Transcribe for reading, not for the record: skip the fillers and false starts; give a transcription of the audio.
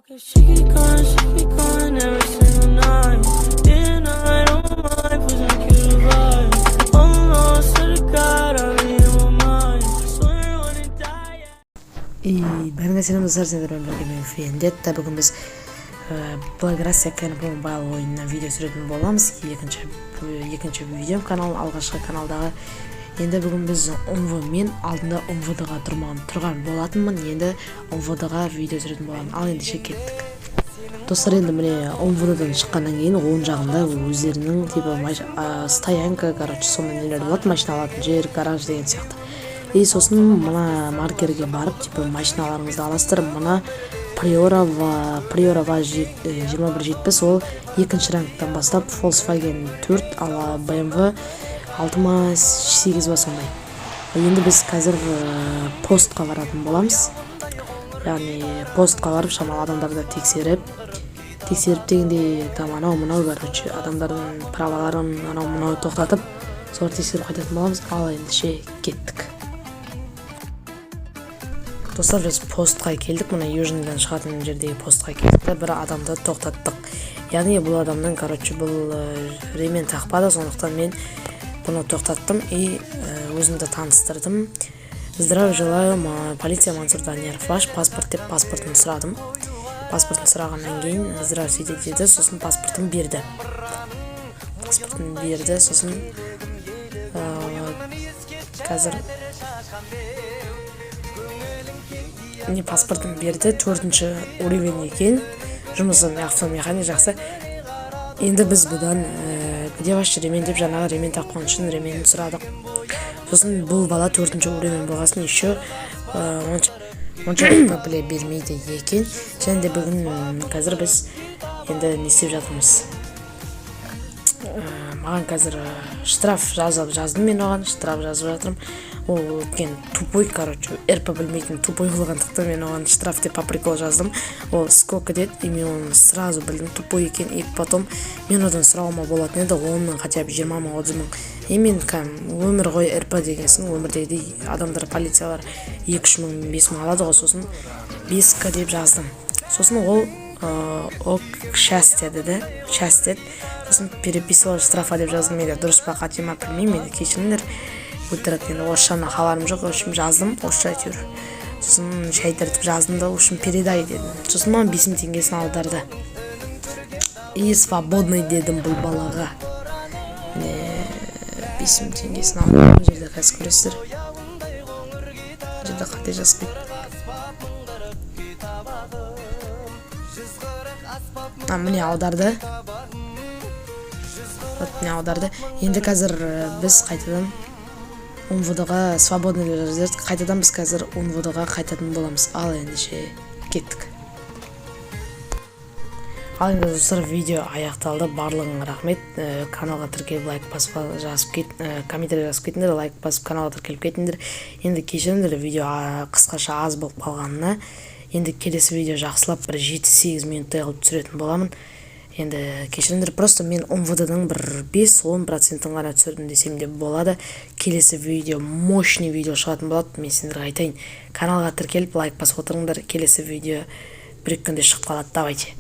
She keep going every single night. Then I don't mind pushing you to vibe. Oh no, swear to God, I'm in your mind. Swear I wanna die. Бәріңе сәлем достар, сендер мен Фендетта. Бүгін біз Благорасия Кэнпон Байл ойынына видео түсіретін боламыз. Екінші видеом канал, алғашқы каналдағы. Енді бүгін біз ОМВ-мен алдында ОМВ-ға тұрған болатынмын. Енді ОМВ-ға видео түсіретін боламын. Ал енді кеттік. Достар, енді міне ОМВ-дан шыққаннан кейін оң жағында өздерінің типа стоянка, сондай нелер болады, машина алатын жер, гараж деген сияқты. Сосын мына маркерге барып, типа машиналарыңызды аластырып, мына Priora 2170 ол екінші рангтан бастап Volkswagen 4, ал BMW 6-8 ба сондай. Енді біз қазір постқа баратын боламыз. Яғни постқа барып шамалы адамдарды тексеріп дегенде анау-мынау адамдардың праваларын анау-мынау тоқтатып, солар тексеріп қайтатын боламыз. Ал енді кеттік. Достар, біз постқа келдік. Мына Южныйдан шығатын жердегі постқа келдік та бір адамды тоқтаттық. Яғни бұл адамның, бұл ремен тақпады, сондықтан мен бұны тоқтаттым и өзімді таныстырдым. Здравия желаю, полиция Мансур Данияров, ваш паспорт деп паспортын сұрадым. Паспортын сұрағаннан кейін здравствуйте деді, сосын паспортын берді. Сосын қазір паспортын берді, 4-ші уровень екен, жұмысын автомеханик жақсы. Енді біз бұдан где ваш ремень деп жаңағы ремень таққан үшін ременін сұрадық. Сосын бұл бала 4-ші уровень болғасын еще онша біле бермейді екен. Және де бүгін қазір біз енді не істеп жатырмыз. Маған қазір штраф жаздым, мен оған штраф жазып жатырмын. Ол өткен тупой, РП білмейтін тупой болғандықтан мен оған штраф деп по прикол жаздым. Ол сколько деді, и мен оны сразу білдім тупой екен. И потом мен одан сұрауыма болатын еді, оның хотя бы 20 мың, 30 мың. И мен өмір ғой РП дегенсің, өмірдегі адамдар, полициялар 2-3 мың, 5 мың алады ғой, сосын 5К деп жаздым. Сосын ол счастье деді. Сосын переписывал штрафа деп жаздым. Мен дұрыс па қате ма білмеймін, мені кешіріңдер. Өтірік, енді орысшаны хабарым жоқ, общем жаздым, орысша әйтеуір. Сосын шәйтіртіп жаздым да, общем передай дедім. Сосын маған 5 мың теңгесін алдырды. И свободный дедім бұл балаға. 5 мың теңгесін алдырды. Бұл жерде қазір көресіздер. Бұл жерде қате жазып кетті. Міне аударды. Енді қазір біз қайтадан ОМВ-ға свободный жаздырдық. Қайтадан біз қазір ОМВ-ға қайтатын боламыз. Ал енді кеттік. Ал енді достар, видео аяқталды. Барлығыңа рахмет. Каналға тіркеліп лайк басып комментарий жазып кетіңдер, лайк басып каналға тіркеліп кетіңдер. Енді кешіріңдер, видео қысқаша аз болып қалғанына. Енді келесі видео жақсылап бір 7-8 минуттай қылып түсіретін боламын. Енді кешіріңдер, просто мен ОМВ-дан бір 5-10% ғана түсірдім десем де болады. Келесі видео, мощный видео шығатын болады. Мен сендерге айтайын, каналға тіркеліп лайк басып отырыңдар. Келесі видео бір күнде шығып қалады. Давайте.